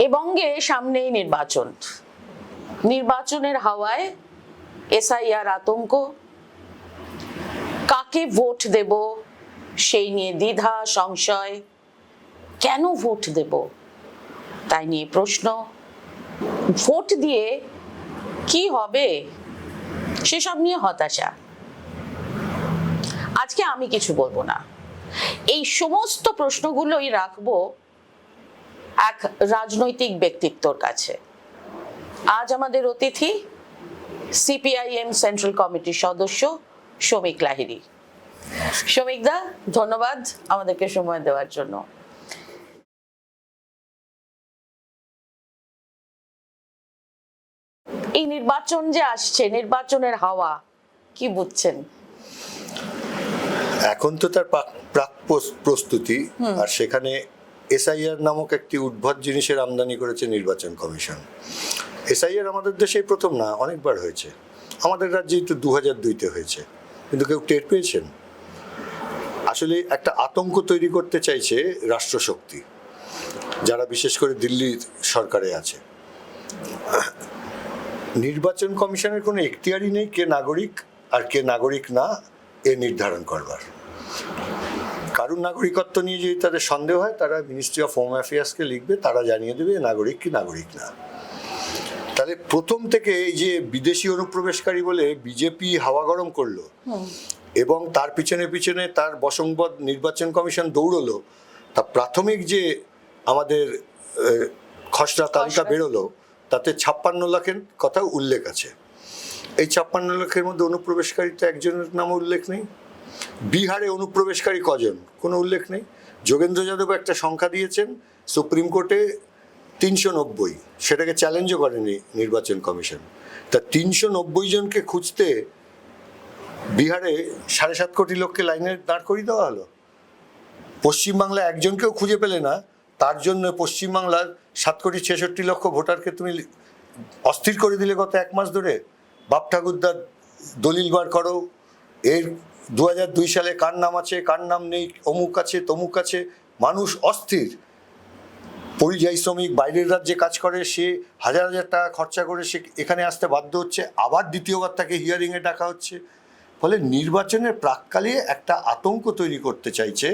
এ বঙ্গে সামনেই নির্বাচন, নির্বাচনের হাওয়ায় এসআইআর আতঙ্ক, কাকে ভোট দেব সেই নিয়ে দ্বিধা সংশয়, কেন ভোট দেব তাই নিয়ে প্রশ্ন, ভোট দিয়ে কি হবে সেসব নিয়ে হতাশা। আজকে আমি কিছু বলবো না, এই সমস্ত প্রশ্নগুলোই রাখবো এক রাজনৈতিক ব্যক্তিত্বর কাছে। আজ আমাদের অতিথি সিপিআইএম সেন্ট্রাল কমিটির সদস্য শৌমিক লাহিড়ী। শৌমিক দা, ধন্যবাদ আমাদেরকে সময় দেওয়ার জন্য। এই নির্বাচন যে আসছে, নির্বাচনের হাওয়া কি বুঝছেন? এখন তো তার প্রাক প্রস্তুতি, আর সেখানে এসআইআর নামক একটি উদ্ভট জিনিসের আমদানি করেছে নির্বাচন কমিশন। এসআইআর আমাদের দেশে প্রথম না, অনেকবার হয়েছে। আমাদের রাজ্যেই তো 2002-তে হয়েছে, কিন্তু কেউ টের পেয়েছেন? আসলে একটা আতঙ্ক তৈরি করতে চাইছে রাষ্ট্রশক্তি, যারা বিশেষ করে দিল্লি সরকারে আছে। নির্বাচন কমিশনের কোনো এখতিয়ারই নেই কে নাগরিক আর কে নাগরিক না এ নির্ধারণ করবার। কারুর নাগরিকত্ব নিয়ে যদি তাদের সন্দেহ হয়, তারা মিনিস্ট্রি অফ হোম অ্যাফেয়ার্সকে লিখবে, তারা জানিয়ে দেবে নাগরিক কি নাগরিক না। তাহলে প্রথম থেকে এই যে বিদেশি অনুপ্রবেশকারী বলে বিজেপি হাওয়া গরম করলো এবং তার পিছনে পিছনে তার বশংবদ নির্বাচন কমিশন দৌড়লো, তা প্রাথমিক যে আমাদের খসড়া তালিকা বেরোলো তাতে 56 লাখের কথা উল্লেখ আছে। এই 56 লাখের মধ্যে অনুপ্রবেশকারী তো একজনের নাম উল্লেখ নেই। বিহারে অনুপ্রবেশকারী কজন, কোনো উল্লেখ নেই। যোগেন্দ্র যাদব একটা সংখ্যা দিয়েছেন সুপ্রিম কোর্টে 390, সেটাকে চ্যালেঞ্জও করেনি নির্বাচন কমিশন। তা 390 জনকে খুঁজতে বিহারে 7.5 কোটি লোককে লাইনে দাঁড় করিয়ে দেওয়া হলো। পশ্চিমবাংলায় একজনকেও খুঁজে পেলে না, তার জন্য পশ্চিমবাংলার 7,66,00,000 ভোটারকে তুমি অস্থির করে দিলে গত 1 মাস ধরে। বাপ ঠাকুরদার দলিল বার করো, এর 2002 সালে কার নাম আছে কার নাম নেই, অমুক আছে তমুক আছে, মানুষ অস্থির। পরিযায়ী শ্রমিক বাইরের রাজ্যে কাজ করে, সে হাজার হাজার টাকা খরচা করে সে এখানে আসতে বাধ্য হচ্ছে, আবার দ্বিতীয়বার তাকে হিয়ারিংয়ে ডাকা হচ্ছে। ফলে নির্বাচনের প্রাক্কালে একটা আতঙ্ক তৈরি করতে চাইছে।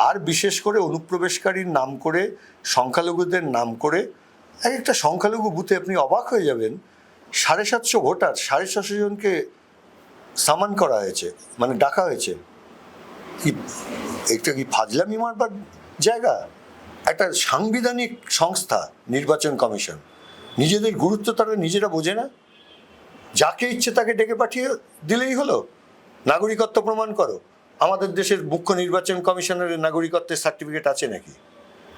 আর বিশেষ করে অনুপ্রবেশকারীর নাম করে, সংখ্যালঘুদের নাম করে, এক একটা সংখ্যালঘু বুথে আপনি অবাক হয়ে যাবেন, 750 ভোটার 650 জনকে সামান করা হয়েছে, মানে ডাকা হয়েছে। একটা কি ফাজলামি মারবার জায়গা? একটা সাংবিধানিক সংস্থা নির্বাচন কমিশন, নিজেদের গুরুত্ব তারা নিজেরা বোঝে না। যাকে ইচ্ছে তাকে ডেকে পাঠিয়ে দিলেই হলো, নাগরিকত্ব প্রমাণ করো। আমাদের দেশের মুখ্য নির্বাচন কমিশনারের নাগরিকত্বের সার্টিফিকেট আছে নাকি?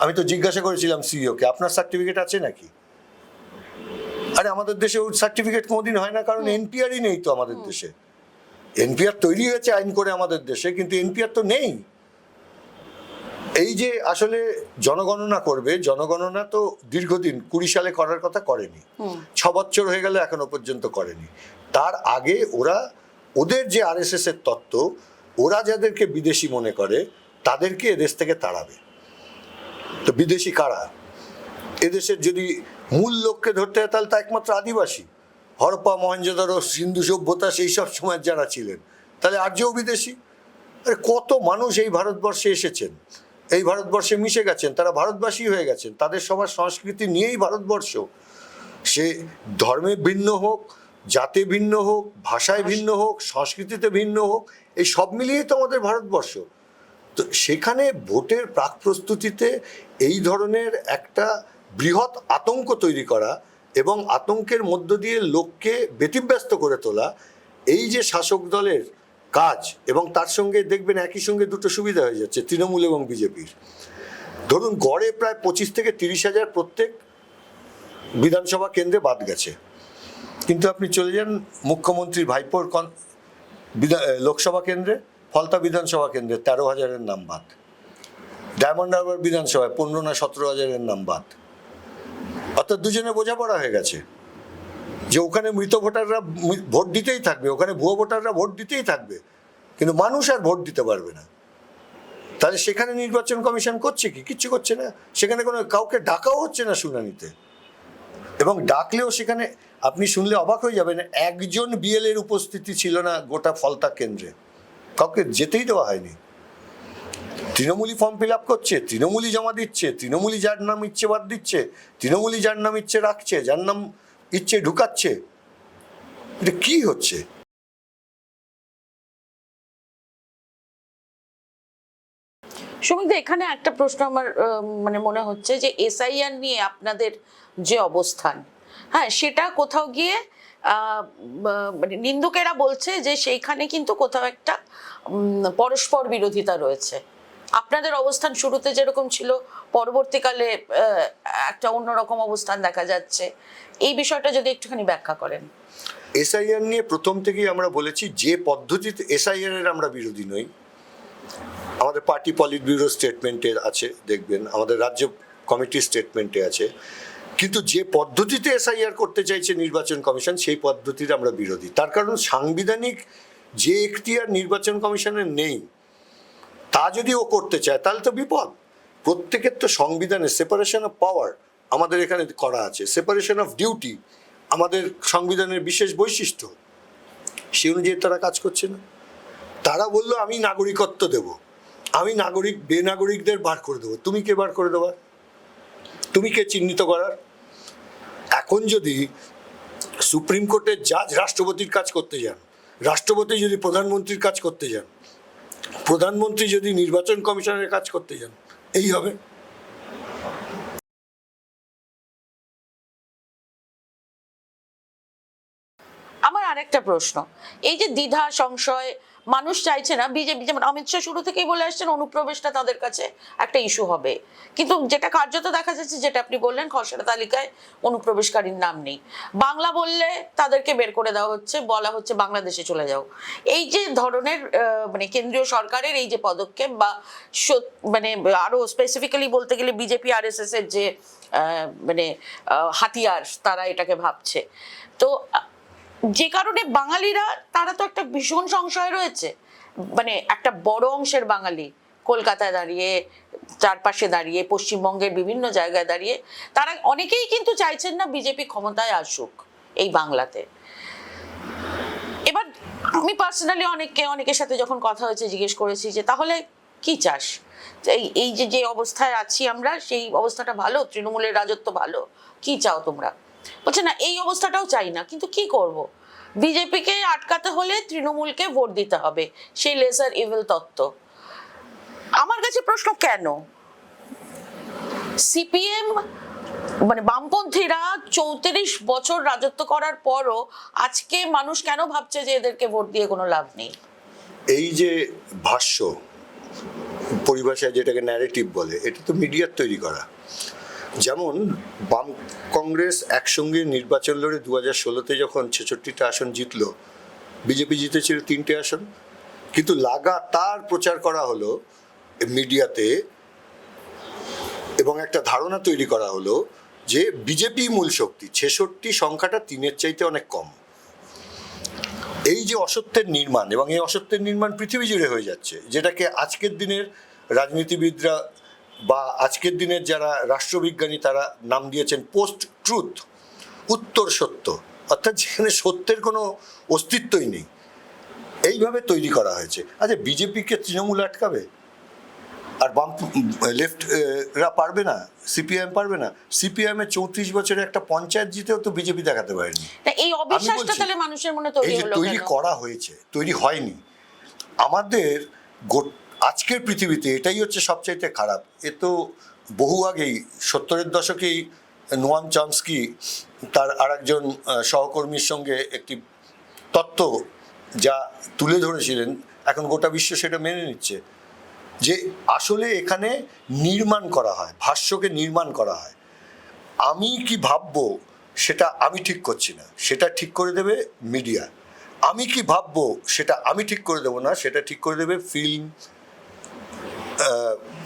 আমি তো জিজ্ঞাসা করেছিলাম সিইওকে, আপনার সার্টিফিকেট আছে নাকি? আরে আমাদের দেশে ওর সার্টিফিকেট কোনোদিন হয় না, কারণ এনপিআরই নেই তো আমাদের দেশে। এনপিআর তৈরি হয়েছে আইন করে আমাদের দেশে, কিন্তু এনপিআর তো নেই। এই যে আসলে জনগণনা করবে, জনগণনা তো দীর্ঘদিন 20 সালে করার কথা করেনি, 6 বছর হয়ে গেল এখনো পর্যন্ত করেনি। তার আগে ওরা ওদের যে আরএসএস এর তত্ত্ব, ওরা যাদেরকে বিদেশি মনে করে তাদেরকে এদেশ থেকে তাড়াবে। তো বিদেশি কারা? এদেশের যদি মূল লোককে ধরতে হয় তাহলে তা একমাত্র আদিবাসী। হরপ্পা মহেঞ্জোদারো সিন্ধু সভ্যতা সেই সব সময় যারা ছিলেন, তাহলে আর্যও বিদেশি। আরে কত মানুষ এই ভারতবর্ষে এসেছেন, এই ভারতবর্ষে মিশে গেছেন, তারা ভারতবাসী হয়ে গেছেন, তাদের সবার সংস্কৃতি নিয়েই ভারতবর্ষ। সে ধর্মে ভিন্ন হোক, জাতে ভিন্ন হোক, ভাষায় ভিন্ন হোক, সংস্কৃতিতে ভিন্ন হোক, এই সব মিলিয়েই তো আমাদের ভারতবর্ষ। তো সেখানে ভোটের প্রাক প্রস্তুতিতে এই ধরনের একটা বৃহৎ আতঙ্ক তৈরি করা এবং আতঙ্কের মধ্য দিয়ে লোককে ব্যতিব্যস্ত করে তোলা, এই যে শাসক দলের কাজ। এবং তার সঙ্গে দেখবেন একই সঙ্গে দুটো সুবিধা হয়ে যাচ্ছে তৃণমূল এবং বিজেপির। ধরুন গড়ে প্রায় 25 থেকে 30 হাজার প্রত্যেক বিধানসভা কেন্দ্রে বাদ গেছে, কিন্তু আপনি চলে যান মুখ্যমন্ত্রীর ভাইপোর লোকসভা কেন্দ্রে, ফলতা বিধানসভা কেন্দ্রে 13,000-এর নাম বাদ। ডায়মন্ড হারবার বিধানসভায় 15 না 17,000-এর নাম বাদ। অর্থাৎ দুজনে বোঝাপড়া হয়ে গেছে যে ওখানে মৃত ভোটাররা ভোট দিতেই থাকবে, ওখানে ভুয়ো ভোটাররা ভোট দিতেই থাকবে, কিন্তু মানুষ আর ভোট দিতে পারবে না। তাহলে সেখানে নির্বাচন কমিশন করছে কি? কিচ্ছু করছে না। সেখানে কোনো কাউকে ডাকাও হচ্ছে না শুনানিতে, এবং ডাকলেও সেখানে আপনি শুনলে অবাক হয়ে যাবেন, একজন বিএলএর উপস্থিতি ছিল না গোটা ফলতা কেন্দ্রে, কাউকে যেতেই দেওয়া হয়নি। তৃণমূলই ফর্ম ফিল আপ করছে, তৃণমূলই জমা দিচ্ছে, তৃণমূলই যার নাম ইচ্ছে বাদ দিচ্ছে, তৃণমূলই যার নাম ইচ্ছে রাখছে, যার নাম ইচ্ছে ঢুকাচ্ছে। এটা কি হচ্ছে? সুমিত, এখানে একটা প্রশ্ন আমার মানে মনে হচ্ছে যে এসআইআর নিয়ে আপনাদের যে অবস্থান, হ্যাঁ, সেটা কোথাও গিয়ে মানে নিন্দুকেরা বলছে যে সেইখানে কিন্তু কোথাও একটা পরস্পর বিরোধিতা রয়েছে। আপনাদের অবস্থান শুরুতে যেরকম ছিল, পরবর্তীকালে একটা অন্যরকম অবস্থান দেখা যাচ্ছে। এই বিষয়টা যদি একটুখানি ব্যাখ্যা করেন। এসআইআর নিয়ে প্রথম থেকেই আমরা বলেছি, যে পদ্ধতিতে এসআইআর এর আমরা বিরোধী নই। আমাদের পার্টি পলিট ব্যুরো স্টেটমেন্টে আছে, দেখবেন, আমাদের রাজ্য কমিটির স্টেটমেন্টে আছে। কিন্তু যে পদ্ধতিতে এসআইআর করতে চাইছে নির্বাচন কমিশন, সেই পদ্ধতির আমরা বিরোধী। তার কারণ সাংবিধানিক যে এখতিয়ার নির্বাচন কমিশনের নেই, তা যদি ও করতে চায় তাহলে তো বিপদ। প্রত্যেকের তো সংবিধানে সেপারেশন অফ পাওয়ার আমাদের এখানে করা আছে, সেপারেশন অফ ডিউটি আমাদের সংবিধানের বিশেষ বৈশিষ্ট্য। সে অনুযায়ী তারা কাজ করছে না। তারা বললো আমি নাগরিকত্ব দেব, আমি বেনাগরিকদের বার করে দেবো। তুমি কে বার করে দেওয়ার? তুমি কে চিহ্নিত করার? এখন যদি সুপ্রিম কোর্টের জাজ রাষ্ট্রপতির কাজ করতে যান, রাষ্ট্রপতি যদি প্রধানমন্ত্রীর কাজ করতে যান, প্রধানমন্ত্রী যদি নির্বাচন কমিশনের কাজ করতে যান, এই হবে। আমার আরেকটা প্রশ্ন, এই যে দ্বিধা সংশয়, মানুষ চাইছে না, বিজেপি যেমন অমিত শাহ শুরু থেকেই বলে আসছেন অনুপ্রবেশটা তাদের কাছে একটা ইস্যু হবে, কিন্তু যেটা কার্যত দেখা যাচ্ছে, যেটা আপনি বললেন, খসড়া তালিকায় অনুপ্রবেশকারীর নাম নেই। বাংলা বললে তাদেরকে বের করে দেওয়া হচ্ছে, বলা হচ্ছে বাংলাদেশে চলে যাও। এই যে ধরনের মানে কেন্দ্রীয় সরকারের এই যে পদক্ষেপ, বা মানে আরো স্পেসিফিক্যালি বলতে গেলে বিজেপি আরএসএস এর যে মানে হাতিয়ার, তারা এটাকে ভাবছে, তো যে কারণে বাঙালিরা, তারা তো একটা ভীষণ সংশয় রয়েছে। মানে একটা বড় অংশের বাঙালি কলকাতায় দাঁড়িয়ে, চারপাশে দাঁড়িয়ে, পশ্চিমবঙ্গের বিভিন্ন জায়গায় দাঁড়িয়ে, তারা অনেকেই কিন্তু চাইছেন না বিজেপি ক্ষমতায় আসুক এই বাংলাতে। এবার আমি পার্সোনালি অনেকের সাথে যখন কথা হয়েছে, জিজ্ঞেস করেছি যে তাহলে কি চাস, এই যে অবস্থায় আছি আমরা, সেই অবস্থাটা ভালো, তৃণমূলের রাজত্ব ভালো, কি চাও তোমরা? বলছে না, এই অবস্থাটাও চাই না, কিন্তু কি করব, বিজেপিকে আটকাতে হলে তৃণমূলকে ভোট দিতে হবে, সেই লেসার ইভিল তত্ত্ব। আমার কাছে প্রশ্ন, কেন সিপিএম মানে বামপন্থীরা 34 বছর রাজত্ব করার পরও আজকে মানুষ কেন ভাবছে যে এদেরকে ভোট দিয়ে কোনো লাভ নেই? এই যে ভাষ্য, পরিভাষায় যেটাকে ন্যারেটিভ বলে, এটা তো মিডিয়ার তৈরি করা। যেমন বাম কংগ্রেস একসঙ্গে নির্বাচন লড়ে 2016-তে যখন 66টা আসন জিতলো, বিজেপি জিতেছিল 3টে আসন, কিন্তু লাগাতার প্রচার করা হলো মিডিয়াতে, এবং একটা ধারণা তৈরি করা হলো যে বিজেপি মূল শক্তি। 66 সংখ্যাটা 3-এর চাইতে অনেক কম। এই যে অসত্যের নির্মাণ, এবং এই অসত্যের নির্মাণ পৃথিবী জুড়ে হয়ে যাচ্ছে, যেটাকে আজকের দিনের রাজনীতিবিদরা বা আজকের দিনের যারা রাষ্ট্রবিজ্ঞানী তারা নাম দিয়েছেন পোস্ট ট্রুথ, উত্তর সত্য, অর্থাৎ যেখানে সত্যের কোনো অস্তিত্বই নেই, এইভাবে তৈরি করা হয়েছে। আচ্ছা, বিজেপিকে তৃণমূল আটকাবে আর বাম লেফটরা পারবে না? সিপিআইএম পারবে না? সিপিআইএম এর 34 বছরে একটা পঞ্চায়েত জিতেও তো বিজেপি দেখাতে পারেনি। এই অবিশ্বাসটা তাহলে মানুষের মনে তৈরি হলো কেন? তৈরি করা হয়েছে, তৈরি হয়নি। আমাদের আজকের পৃথিবীতে এটাই হচ্ছে সবচাইতে খারাপ। এ তো বহু আগেই 70-এর দশকেই নোয়াম চমস্কি তার আরেকজন সহকর্মীর সঙ্গে একটি তত্ত্ব যা তুলে ধরেছিলেন, এখন গোটা বিশ্ব সেটা মেনে নিচ্ছে, যে আসলে এখানে নির্মাণ করা হয়, ভাষ্যকে নির্মাণ করা হয়। আমি কি ভাববো সেটা আমি ঠিক করছি না, সেটা ঠিক করে দেবে মিডিয়া। আমি কি ভাববো সেটা আমি ঠিক করে দেবো না, সেটা ঠিক করে দেবে ফিল্ম,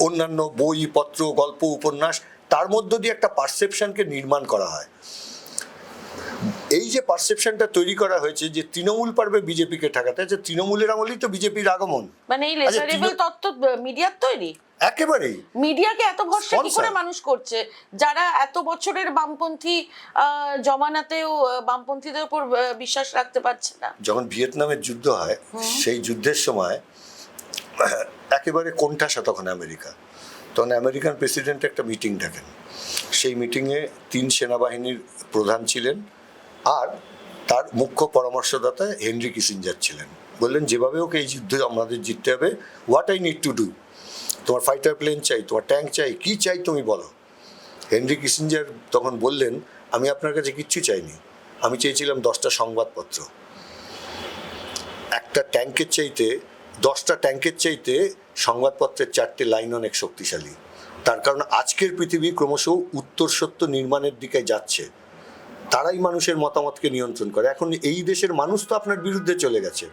অন্যান্য বই পত্র, গল্প, উপন্যাস। তার মধ্য দিয়ে একটা পারসেপশনকে নির্মাণ করা হয়। এই যে পারসেপশনটা তৈরি করা হয়েছে যে তৃণমূল পারবে বিজেপিকে ঠেকাতে, যে তৃণমূলের আমলেই তো বিজেপির আগমন, মানে এই লেজারেবল তত্ত্ব মিডিয়ার তৈরি। একেবারেই মিডিয়াকে এত ভরসা কি করে মানুষ করছে, যারা এত বছরের বামপন্থী জমানাতেও বামপন্থীদের উপর বিশ্বাস রাখতে পারছে না। যখন ভিয়েতনামের যুদ্ধ হয়, সেই যুদ্ধের সময় একেবারে কোণঠাসা তখন আমেরিকা, তখন আমেরিকান প্রেসিডেন্ট একটা মিটিং ডাকেন। সেই মিটিংয়ে 3 সেনাবাহিনীর প্রধান ছিলেন, আর তার মুখ্য পরামর্শদাতা হেনরি কিসিঞ্জার ছিলেন। বললেন, যেভাবে ওকে এই যুদ্ধে আমাদের জিততে হবে, what I need to do, তোমার ফাইটার প্লেন চাই, তোমার ট্যাঙ্ক চাই, কি চাই তুমি বলো। হেনরি কিসিঞ্জার তখন বললেন, আমি আপনার কাছে কিচ্ছু চাইনি, আমি চেয়েছিলাম 10টা সংবাদপত্র। একটা ট্যাঙ্কের চাইতে 10টা ট্যাঙ্কের চাইতে সংবাদপত্রের 4টে লাইন অনেক শক্তিশালী। তার কারণ আজকের পৃথিবী ক্রমশ উত্তর সত্য নির্মাণের দিকে যাচ্ছে, তারাই মানুষের মতামতকে নিয়ন্ত্রণ করে। এখন এই দেশের মানুষ তো আপনার বিরুদ্ধে চলে গেছে।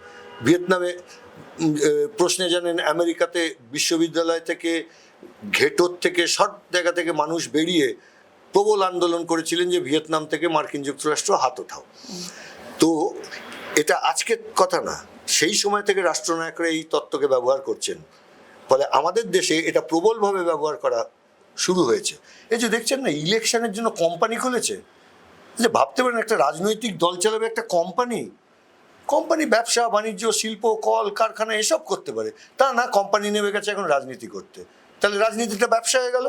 ভিয়েতনামে প্রশ্নে জানেন, আমেরিকাতে বিশ্ববিদ্যালয় থেকে, ঘেটোর থেকে, সব জায়গা থেকে মানুষ বেরিয়ে প্রবল আন্দোলন করেছিলেন যে ভিয়েতনাম থেকে মার্কিন যুক্তরাষ্ট্র হাত ওঠাও। তো এটা আজকের কথা না, সেই সময় থেকে রাষ্ট্রনায়করা এই তত্ত্বকে ব্যবহার করছেন, ফলে আমাদের দেশে এটা প্রবলভাবে ব্যবহার করা শুরু হয়েছে। এই যে দেখছেন না, ইলেকশনের জন্য কোম্পানি খুলেছে, যে ভাবতে পারেন একটা রাজনৈতিক দল চালাবে একটা কোম্পানি। কোম্পানি ব্যবসা বাণিজ্য, শিল্প, কল কারখানা এসব করতে পারে, তা না, কোম্পানি নেমে গেছে এখন রাজনীতি করতে। তাহলে রাজনীতিটা ব্যবসা হয়ে গেল।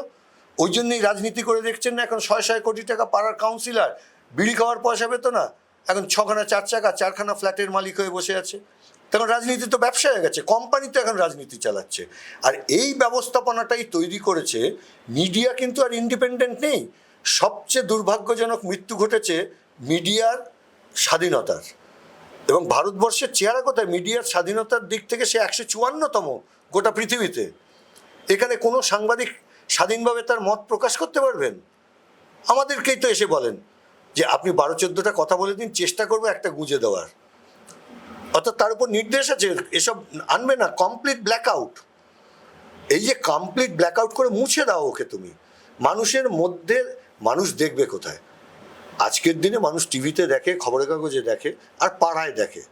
ওই জন্যই রাজনীতি করে দেখছেন না, এখন 600 কোটি টাকা পাড়ার কাউন্সিলর বিড়ি খাওয়ার পয়সা পেত না, এখন 6খানা 4 চাকা 4খানা ফ্ল্যাটের মালিক হয়ে বসে আছে। তখন রাজনীতি তো ব্যবসা হয়ে গেছে, কোম্পানি তো এখন রাজনীতি চালাচ্ছে। আর এই ব্যবস্থাপনাটাই তৈরি করেছে মিডিয়া কিন্তু আর ইন্ডিপেন্ডেন্ট নেই। সবচেয়ে দুর্ভাগ্যজনক মৃত্যু ঘটেছে মিডিয়ার স্বাধীনতার, এবং ভারতবর্ষের চেহারা কোথায় মিডিয়ার স্বাধীনতার দিক থেকে সে 154তম গোটা পৃথিবীতে। এখানে কোনো সাংবাদিক স্বাধীনভাবে তার মত প্রকাশ করতে পারবেন? আমাদেরকেই তো এসে বলেন যে আপনি 12-14টা কথা বলে দিন, চেষ্টা করবো একটা গুঁজে দেওয়ার, অর্থাৎ তার উপর নির্দেশ আছে এসব আনবে না, কমপ্লিট ব্ল্যাকআউট। এই যে কমপ্লিট ব্ল্যাকআউট করে মুছে দাও ওকে তুমি, মানুষের মধ্যে মানুষ দেখবে কোথায়? আজকের দিনে মানুষ টিভিতে দেখে, খবরের কাগজে দেখে, আর পাড়ায় দেখে,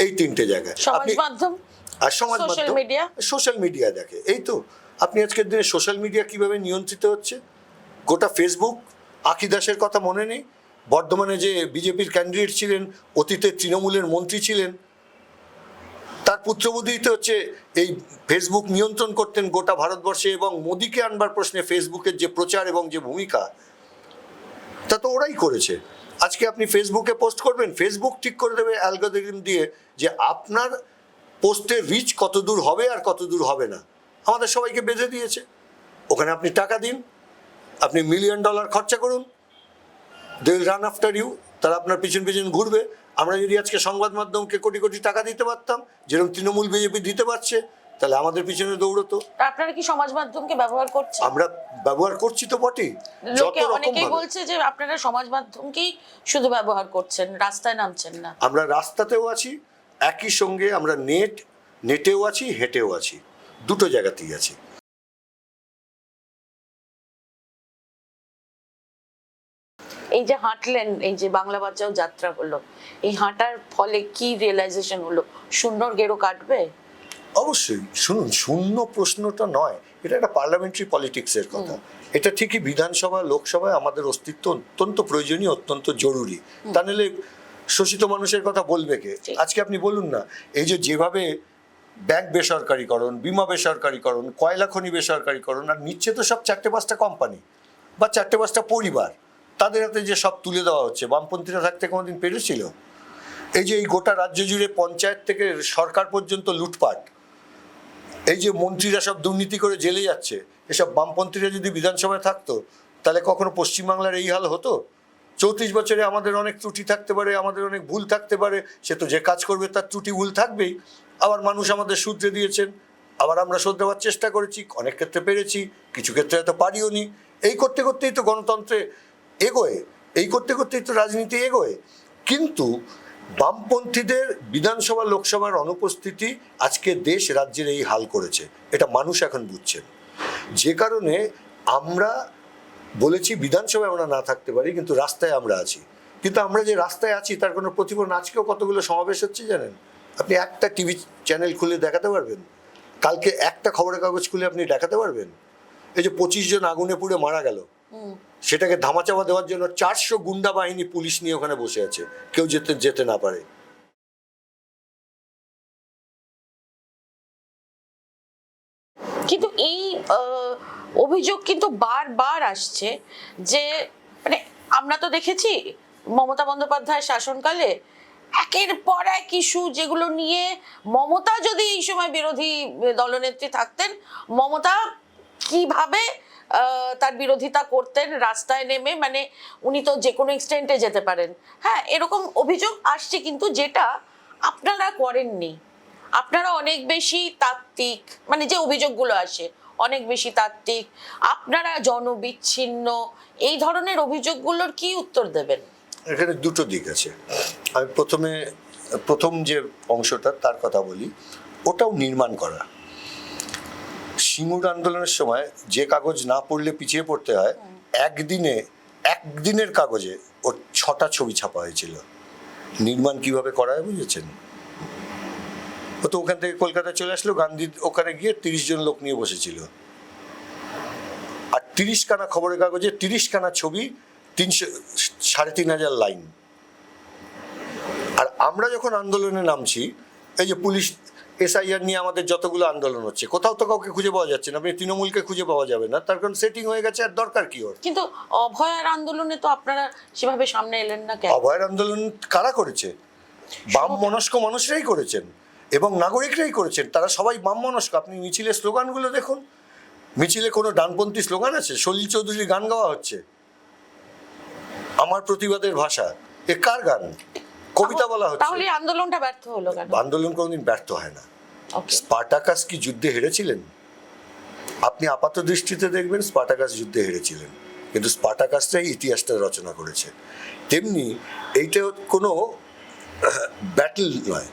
এই 3টে জায়গায়। সমাজ মাধ্যম আর সমাজ মাধ্যম, সোশ্যাল মিডিয়া দেখে। এই তো আপনি আজকের দিনে সোশ্যাল মিডিয়া কিভাবে নিয়ন্ত্রিত হচ্ছে। গোটা ফেসবুক, আঁখি দাসের কথা মনে নেই? বর্ধমানে যে বিজেপির ক্যান্ডিডেট ছিলেন, অতীতে তৃণমূলের মন্ত্রী ছিলেন, তার পুত্রবধূই তো হচ্ছে এই ফেসবুক নিয়ন্ত্রণ করতেন গোটা ভারতবর্ষে। এবং মোদিকে আনবার প্রশ্নে ফেসবুকের যে প্রচার এবং যে ভূমিকা, তা তো ওরাই করেছে। আজকে আপনি ফেসবুকে পোস্ট করবেন, ফেসবুক ঠিক করে দেবে অ্যালগরিদম দিয়ে যে আপনার পোস্টের রিচ কত দূর হবে আর কত দূর হবে না। আমাদের সবাইকে বেঁধে দিয়েছে। ওখানে আপনি টাকা দিন, আপনি $1 মিলিয়ন খরচা করুন, they will run after you, তারা আপনার পিছন পিছন ঘুরবে। আমরা যদি আজকে সংবাদ মাধ্যমকে কোটি কোটি টাকা দিতে পারতাম, যেরকম তৃণমূল বিজেপি দিতে পারছে, তাহলে আমাদের পিছনে দৌড়তো। আপনারা কি সমাজ মাধ্যমকে ব্যবহার করছেন? আমরা ব্যবহার করছি তো বটেই। লোকে অনেকেই বলছে যে আপনারা সমাজ মাধ্যমকেই শুধু ব্যবহার করছেন, রাস্তায় নামছেন না। আমরা রাস্তাতেও আছি, একই সঙ্গে আমরা নেটেও আছি, হেঁটেও আছি, দুটো জায়গাতেই আছি। এই যে হাঁটলেন, এই যে বাংলা বাঁচাও যাত্রা হলো, এই হাঁটার ফলে কি রিয়েলাইজেশন হলো? শূন্যর গেরো কাটবে? অবশ্যই। শুনুন, শূন্য প্রশ্নটা নয়, এটা একটা পার্লামেন্টারি পলিটিক্সের কথা। এটা ঠিকই বিধানসভা, লোকসভায় আমাদের অস্তিত্ব অত্যন্ত প্রয়োজনীয়, অত্যন্ত জরুরি। তা নাহলে শোষিত মানুষের কথা বলবে কে? আজকে আপনি বলুন না, এই যে যেভাবে ব্যাংক বেসরকারীকরণ, বিমা বেসরকারীকরণ, কয়লা খনি বেসরকারীকরণ, আর নিচ্ছে তো সব 4-5টা কোম্পানি বা 4-5টা পরিবার, তাদের হাতে যে সব তুলে দেওয়া হচ্ছে। বামপন্থীরা থাকতে কোনোদিন পেরেছিল? এই যে এই গোটা রাজ্য জুড়ে পঞ্চায়েত থেকে সরকার পর্যন্ত লুটপাট, এই যে মন্ত্রীরা সব দুর্নীতি করে জেলে যাচ্ছে, এসব বামপন্থীরা যদি বিধানসভায় থাকতো, তাহলে কখনো পশ্চিমবাংলার এই হাল হতো? 34 বছরে আমাদের অনেক ত্রুটি থাকতে পারে, আমাদের অনেক ভুল থাকতে পারে, সে তো যে কাজ করবে তার ত্রুটি ভুল থাকবেই। আবার মানুষ আমাদের শুধরে দিয়েছেন, আবার আমরা শুধরাবার চেষ্টা করেছি, অনেক ক্ষেত্রে পেরেছি, কিছু ক্ষেত্রে হয়তো পারিও নি। এই করতে করতেই তো গণতন্ত্রে এগোয়, এই করতে করতেই তো রাজনীতি এগোয়। কিন্তু বামপন্থীদের বিধানসভা লোকসভার অনুপস্থিতি আজকে দেশ রাজ্যের এই হাল করেছে, এটা মানুষ এখন বুঝছেন। যে কারণে আমরা বলেছি বিধানসভায় আমরা না থাকতে পারি, কিন্তু রাস্তায় আমরা আছি। কিন্তু আমরা যে রাস্তায় আছি তার কোনো প্রতিফলন। আজকেও কতগুলো সমাবেশ হচ্ছে জানেন? আপনি একটা টিভি চ্যানেল খুলে দেখাতে পারবেন? কালকে একটা খবরের কাগজ খুলে আপনি দেখাতে পারবেন? এই যে 25 জন আগুনে পুড়ে মারা গেল, সেটাকে ধামাচাপা দেওয়ার জন্য 400 গুন্ডা বাহিনী পুলিশ নিয়ে ওখানে বসে আছে, কেউ যেতে না পারে। কিন্তু এই অভিযোগ কিন্তু বারবার আসছে যে মানে আমরা তো দেখেছি মমতা বন্দ্যোপাধ্যায় শাসনকালে একের পর এক ইস্যু যেগুলো নিয়ে মমতা যদি এই সময় বিরোধী দলনেত্রী থাকতেন, মমতা কিভাবে তার বিরোধিতা করতেন রাস্তায় নেমে, মানে উনি তো যে কোনো এক্সটেন্টে যেতে পারেন। হ্যাঁ, এরকম অভিযোগ আসছে, কিন্তু যেটা আপনারা করেননি। আপনারা অনেক বেশি তাত্ত্বিক, মানে যে অভিযোগগুলো আসে অনেক বেশি তাত্ত্বিক, আপনারা জনবিচ্ছিন্ন, এই ধরনের অভিযোগগুলোর কি উত্তর দেবেন? এখানে দুটো দিক আছে। আমি প্রথম যে অংশটা তার কথা বলি, ওটাও নির্মাণ করা। সিঙ্গুর আন্দোলনের সময় যে কাগজ না পড়লে পিছিয়ে পড়তে হয়, একদিনের কাগজে ওর 6টা ছবি ছাপা হয়েছিল। নির্মাণ কিভাবে করা হয় বুঝেছেন? ও তো ওখান থেকে কলকাতা চলে আসলো, গান্ধী ওখানে গিয়ে 30 জন লোক নিয়ে বসেছিল, আর 30 খানা খবরের কাগজে 30 খানা ছবি, 3,500 লাইন। আর আমরা যখন আন্দোলনে নামছি, এই যে পুলিশ SIR নিয়ে আমাদের যতগুলো আন্দোলন হচ্ছে, কোথাও তো কাউকে খুঁজে পাওয়া যাচ্ছে না। আপনি তৃণমূলকে খুঁজে পাওয়া যাবে না, তার কারণ সেটিং হয়ে গেছে। আর দরকার কি ওর? কিন্তু অভয়ার আন্দোলনে তো আপনারা সেভাবে সামনে এলেন না কেন? অভয়ার আন্দোলন কারা করেছে? বাম মনস্ক মানুষরাই করেছেন এবং নাগরিকরাই করেছেন। তারা সবাই বাম মনস্ক। আপনি মিছিলের স্লোগানগুলো দেখুন, মিছিলে কোনো ডানপন্থী স্লোগান আছে? সলিল চৌধুরীর গান গাওয়া হচ্ছে, আমার প্রতিবাদের ভাষা। এ কার গান? কবিতা বলা হচ্ছে। তাহলে আন্দোলনটা ব্যর্থ হলো কেন? আন্দোলন কোনোদিন ব্যর্থ হয় না। স্পার্টাকাস কি যুদ্ধে হেরেছিলেন? আপনি আপাত দৃষ্টিতে দেখবেন স্পার্টাকাস যুদ্ধে হেরেছিলেন, কিন্তু স্পার্টাকাসটাই ইতিহাসটা রচনা করেছে। তেমনি এইটা কোনো ব্যাটল নয়।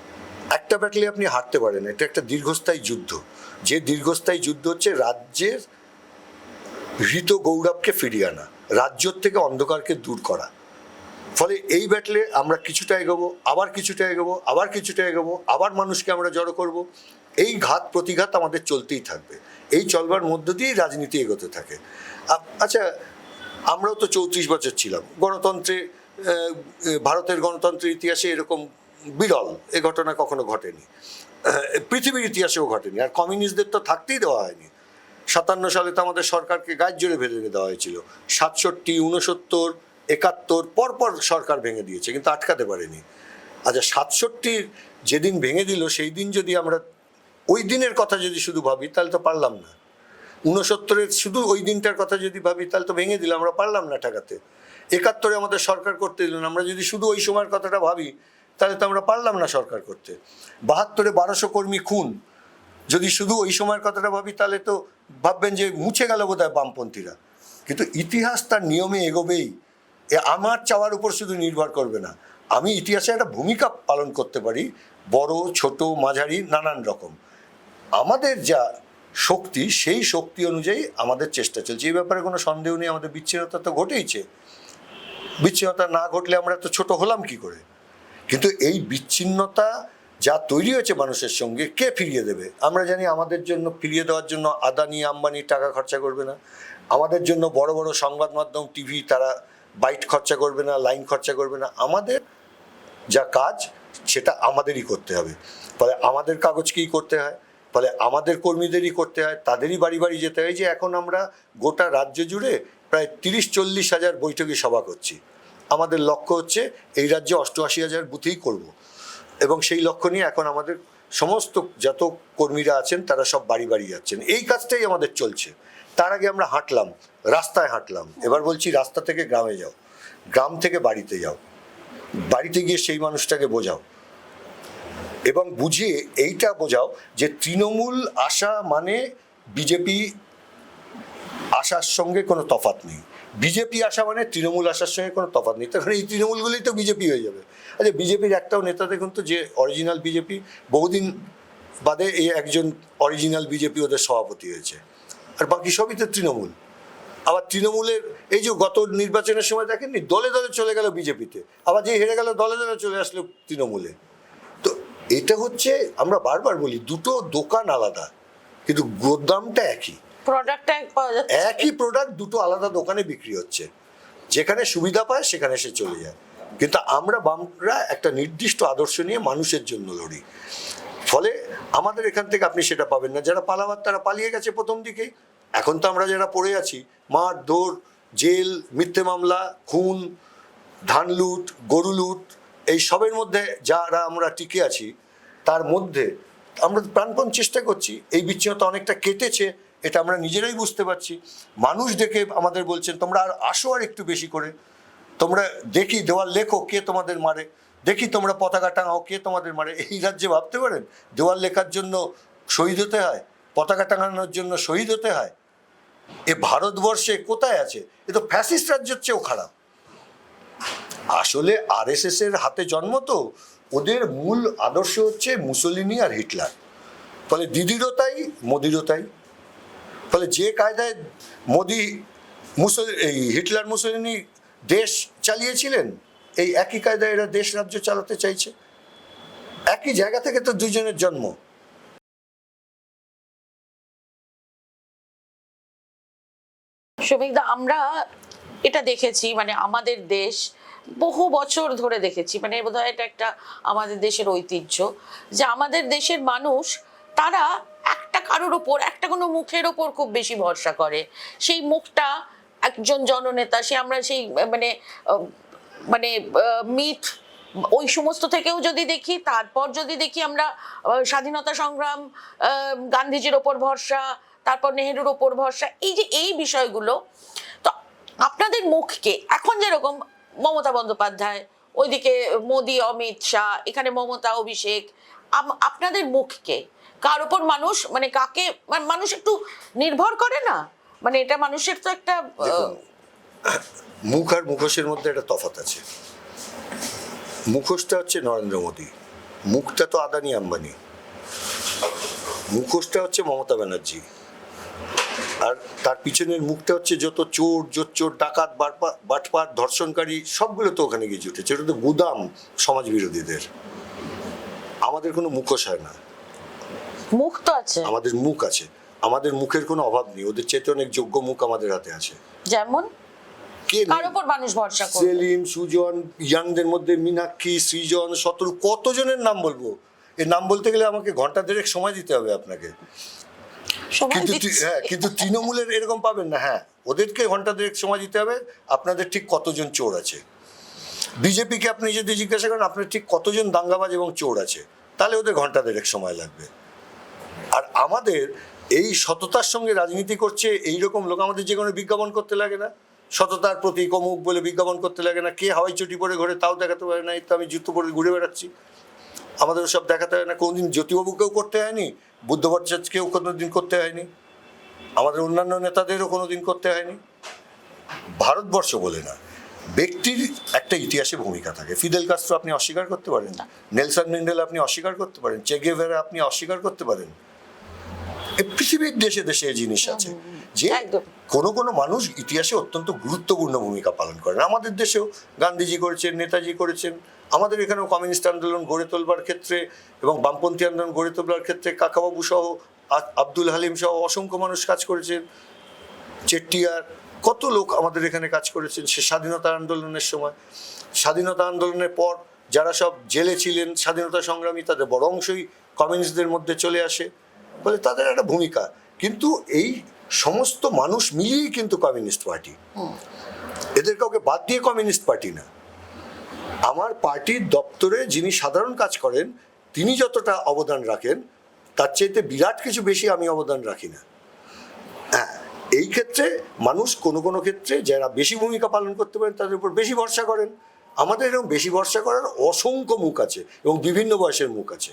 একটা ব্যাটলে আপনি হারতে পারেন, এটা একটা দীর্ঘস্থায়ী যুদ্ধ। যে দীর্ঘস্থায়ী যুদ্ধ হচ্ছে রাজ্যের হৃত গৌরবকে ফিরিয়ে আনা, রাজ্য থেকে অন্ধকারকে দূর করা। ফলে এই ব্যাটলে আমরা কিছুটা এগোবো, আবার কিছুটা এগোবো, আবার কিছুটা এগোবো, আবার মানুষকে আমরা জড়ো করব। এই ঘাত প্রতিঘাত আমাদের চলতেই থাকবে। এই চলবার মধ্য দিয়েই রাজনীতি এগোতে থাকে। আচ্ছা, আমরাও তো 34 বছর ছিলাম গণতন্ত্রে। ভারতের গণতন্ত্রের ইতিহাসে এরকম বিরল এ ঘটনা কখনো ঘটেনি, পৃথিবীর ইতিহাসেও ঘটেনি। আর কমিউনিস্টদের তো থাকতেই দেওয়া হয়নি। 57 সালে তো আমাদের সরকারকে গাছ জোরে ভেঙে দেওয়া হয়েছিল। 67, 69, 71 পরপর সরকার ভেঙে দিয়েছে, কিন্তু আটকাতে পারেনি। আচ্ছা, 67 যেদিন ভেঙে দিল, সেই দিন যদি আমরা ওই দিনের কথা যদি শুধু ভাবি, তাহলে তো পারলাম না। 69 শুধু ওই দিনটার কথা যদি ভাবি, তাহলে তো ভেঙে দিলাম, আমরা পারলাম না ঠেকাতে। 71 আমাদের সরকার করতে দিলেন, আমরা যদি শুধু ওই সময়ের কথাটা ভাবি, তাহলে তো আমরা পারলাম না সরকার করতে। 72 1200 কর্মী খুন, যদি শুধু ওই সময়ের কথাটা ভাবি, তাহলে তো ভাববেন যে মুছে গেল বোধহয় বামপন্থীরা। কিন্তু ইতিহাস তার নিয়মে এগোবেই। আমার চাওয়ার উপর শুধু নির্ভর করবে না। আমি ইতিহাসে একটা ভূমিকা পালন করতে পারি, বড় ছোট মাঝারি নানান রকম। আমাদের যা শক্তি, সেই শক্তি অনুযায়ী আমাদের চেষ্টা চলছে। এই ব্যাপারে কোনো সন্দেহ নেই। আমাদের বিচ্ছিন্নতা তো ঘটেইছে। বিচ্ছিন্নতা না ঘটলে আমরা তো ছোট হলাম কি করে? কিন্তু এই বিচ্ছিন্নতা যা তৈরি হয়েছে মানুষের সঙ্গে, কে ফিরিয়ে দেবে? আমরা জানি আমাদের জন্য ফিরিয়ে দেওয়ার জন্য আদানি আম্বানি টাকা খরচা করবে না। আমাদের জন্য বড় বড় সংবাদ মাধ্যম, টিভি, তারা বাইট খরচা করবে না, লাইন খরচা করবে না। আমাদের যা কাজ সেটা আমাদেরই করতে হবে। ফলে আমাদের কাগজকেই করতে হয়, ফলে আমাদের কর্মীদেরই করতে হয়, তাদেরই বাড়ি বাড়ি যেতে হয়। যে এখন আমরা গোটা রাজ্য জুড়ে প্রায় 30-40 হাজার বৈঠকি সভা করছি। আমাদের লক্ষ্য হচ্ছে এই রাজ্যে 88,000 বুথেই করব, এবং সেই লক্ষ্য নিয়ে এখন আমাদের সমস্ত যত কর্মীরা আছেন তারা সব বাড়ি বাড়ি যাচ্ছেন। এই কাজটাই আমাদের চলছে। তার আগে আমরা হাঁটলাম, রাস্তায় হাঁটলাম। এবার বলছি রাস্তা থেকে গ্রামে যাও, গ্রাম থেকে বাড়িতে যাও, বাড়িতে গিয়ে সেই মানুষটাকে বোঝাও, এবং বুঝিয়ে এইটা বোঝাও যে তৃণমূল আসা মানে বিজেপি আসার সঙ্গে কোনো তফাৎ নেই, বিজেপি আসা মানে তৃণমূল আসার সঙ্গে কোনো তফাৎ নেই। তখন এই তৃণমূলগুলোই তো বিজেপি হয়ে যাবে। আচ্ছা, বিজেপির একটাও নেতা দেখুন তো যে অরিজিনাল বিজেপি। বহুদিন বাদে এই একজন অরিজিনাল বিজেপি ওদের সভাপতি হয়েছে, আর বাকি সবই তো তৃণমূল। আবার তৃণমূলের এই যে গত নির্বাচনের সময় দেখেননি, দলে দলে চলে গেল বিজেপিতে, আবার যে হেরে গেল দলে দলে চলে আসলো তৃণমূলে। তো এটা হচ্ছে, আমরা বারবার বলি দুটো দোকান আলাদা, কিন্তু গোদামটা একই, প্রোডাক্টটা পাওয়া যাচ্ছে। একই প্রোডাক্ট দুটো আলাদা দোকানে বিক্রি হচ্ছে, যেখানে সুবিধা পায় সেখানে সে চলে যায়। কিন্তু আমরা বামরা একটা নির্দিষ্ট আদর্শ নিয়ে মানুষের জন্য লড়ি, ফলে আমাদের এখান থেকে আপনি সেটা পাবেন না। যারা পালাবার তারা পালিয়ে গেছে প্রথম দিকেই, এখন তো আমরা যারা পড়ে আছি মার ধর, জেল, মিথ্যে মামলা, খুন, ধান লুট, গরু লুট, এই সবের মধ্যে যারা আমরা টিকে আছি, তার মধ্যে আমরা প্রাণপণ চেষ্টা করছি। এই বিচ্ছিন্নতা অনেকটা কেটেছে, এটা আমরা নিজেরাই বুঝতে পারছি। মানুষ দেখে আমাদের বলছেন তোমরা আর আসো আর একটু বেশি করে, তোমরা দেখি দেওয়াল লেখো কে তোমাদের মারে, দেখি তোমরা পতাকা টাঙাও কে তোমাদের মারে। এই রাজ্যে ভাবতে পারেন দেওয়াল লেখার জন্য শহীদ হতে হয়, পতাকা টাঙানোর জন্য শহীদ হতে হয়? এ ভারতবর্ষে কোথায় আছে? এ তো ফ্যাসিস্ট রাজ্যের চেয়েও খারাপ। আসলে আরএসএস এর হাতে জন্ম, তো ওদের মূল আদর্শ হচ্ছে মুসোলিনি আর হিটলার, ফলে দিদিরও তাই মোদিরও তাই। ফলে যে কায়দায় মোদি এই হিটলার মুসোলিনি দেশ চালিয়েছিলেন, এই একই কায়দায় এরা দেশ রাজ্য চালাতে চাইছে। একই জায়গা থেকে তো দুজনের জন্ম। শফিকদা, আমরা এটা দেখেছি, মানে আমাদের দেশ বহু বছর ধরে দেখেছি, মানে বোধহয় এটা একটা আমাদের দেশের ঐতিহ্য, যে আমাদের দেশের মানুষ তারা একটা কারোর ওপর, একটা কোনো মুখের ওপর খুব বেশি ভরসা করে। সেই মুখটা একজন জননেতা, সে আমরা সেই মানে মানে মিথ ওই সমস্ত থেকেও যদি দেখি, তারপর যদি দেখি আমরা স্বাধীনতা সংগ্রাম, গান্ধীজির ওপর ভরসা, তারপর নেহেরুর ওপর ভরসা, এই যে এই বিষয়গুলো, তো আপনাদের মুখকে এখন যেরকম মমতা বন্দ্যোপাধ্যায়, ওইদিকে মোদি, অমিত শাহ, এখানে মমতা, অভিষেক, আপনাদের মুখকে কার ওপর মানুষ, মানে কাকে মানুষ একটু নির্ভর করে না? মানে এটা মানুষের তো একটা মুখ আর মুখোশের মধ্যে একটা তফাৎ আছে। মুখোশটা হচ্ছে নরেন্দ্র মোদী, মুখটা তো আদানি আম্বানি, মুখোশটা হচ্ছে মমতা ব্যানার্জি, আর তার পিছনের মুখটা হচ্ছে যত চোর, জোচ্চোর, ডাকাত, বাটপার, ধর্ষণকারী, সবগুলো তো ওখানে গিয়ে জুটেছে। এটা তো গুদাম সমাজ বিরোধীদের। আমাদের কোনো মুখোশ হয় না, মুখ তো আছে, আমাদের মুখ আছে। আমাদের মুখের কোনো অভাব নেই, ওদের চেয়ে অনেক যোগ্য মুখ আমাদের হাতে আছে। যেমন কে কার উপর মানুষ ভরসা করে? সেলিম, সুজন, ইয়াংদের মধ্যে মীনাক্ষী, সৃজন, শতরূপ, কতজনের নাম বলবো? এর নাম বলতে গেলে আমাকে ঘন্টা দেড়েক সময় দিতে হবে আপনাকে। কিন্তু তৃণমূলের এরকম পাবেন না। হ্যাঁ, ওদেরকে ঘন্টা দেড়েক সময় দিতে হবে। আপনাদের ঠিক কতজন চোর আছে? বিজেপিকে আপনি যদি জিজ্ঞাসা করেন আপনার ঠিক কতজন দাঙ্গাবাজ এবং চোর আছে, তাহলে ওদের ঘন্টা দেড়েক সময় লাগবে। আর আমাদের এই সততার সঙ্গে রাজনীতি করছে এইরকম লোক আমাদের যে কোনো বিজ্ঞাপন করতে লাগে না, সততার প্রতীক অমুক বলে বিজ্ঞাপন করতে লাগে না। কে হাওয়াই চটি পরে ঘরে তাও দেখাতে পারে না, তো আমি জুতো পরে ঘুরে বেড়াচ্ছি, আমাদের সব দেখাতে হয় না। কোনোদিন জ্যোতিবাবুকেও করতে হয়নি, বুদ্ধ ভট্টাচার্যকেও কোনোদিন করতে হয়নি, আমাদের অন্যান্য নেতাদেরও কোনোদিন করতে হয়নি। ভারতবর্ষ বলে না, ব্যক্তির একটা ইতিহাসে ভূমিকা থাকে। ফিদেল কাস্ট্রো আপনি অস্বীকার করতে পারেন, নেলসন ম্যান্ডেলা আপনি অস্বীকার করতে পারেন, চে গেভারা আপনি অস্বীকার করতে পারেন। পৃথিবীর দেশে দেশে এই জিনিস আছে যে কোনো কোনো মানুষ ইতিহাসে অত্যন্ত গুরুত্বপূর্ণ ভূমিকা পালন করেন। আমাদের দেশেও গান্ধীজি করেছেন, নেতাজি করেছেন, আমাদের এখানেও কমিউনিস্ট আন্দোলন গড়ে তোলবার ক্ষেত্রে এবং বামপন্থী আন্দোলন গড়ে তোলবার ক্ষেত্রে কাকাবাবু সহ, আব্দুল হালিম সহ অসংখ্য মানুষ কাজ করেছেন। চেট্টিয়ার, কত লোক আমাদের এখানে কাজ করেছেন সে স্বাধীনতা আন্দোলনের সময়। স্বাধীনতা আন্দোলনের পর যারা সব জেলে ছিলেন স্বাধীনতা সংগ্রামী, তাদের বড় অংশই কমিউনিস্টদের মধ্যে চলে আসে, বলে তাদের একটা ভূমিকা। কিন্তু এই সমস্ত মানুষ মিলিয়েই কিন্তু কমিউনিস্ট পার্টি, এদের কাউকে বাদ দিয়ে কমিউনিস্ট পার্টি না। আমার পার্টির দপ্তরে যিনি সাধারণ কাজ করেন তিনি যতটা অবদান রাখেন তার চাইতে বিরাট কিছু বেশি আমি অবদান রাখি না। হ্যাঁ, এই ক্ষেত্রে মানুষ কোনো কোনো ক্ষেত্রে যারা বেশি ভূমিকা পালন করতে পারেন তাদের উপর বেশি ভরসা করেন। আমাদের এরকম বেশি ভরসা করার অসংখ্য মুখ আছে এবং বিভিন্ন বয়সের মুখ আছে,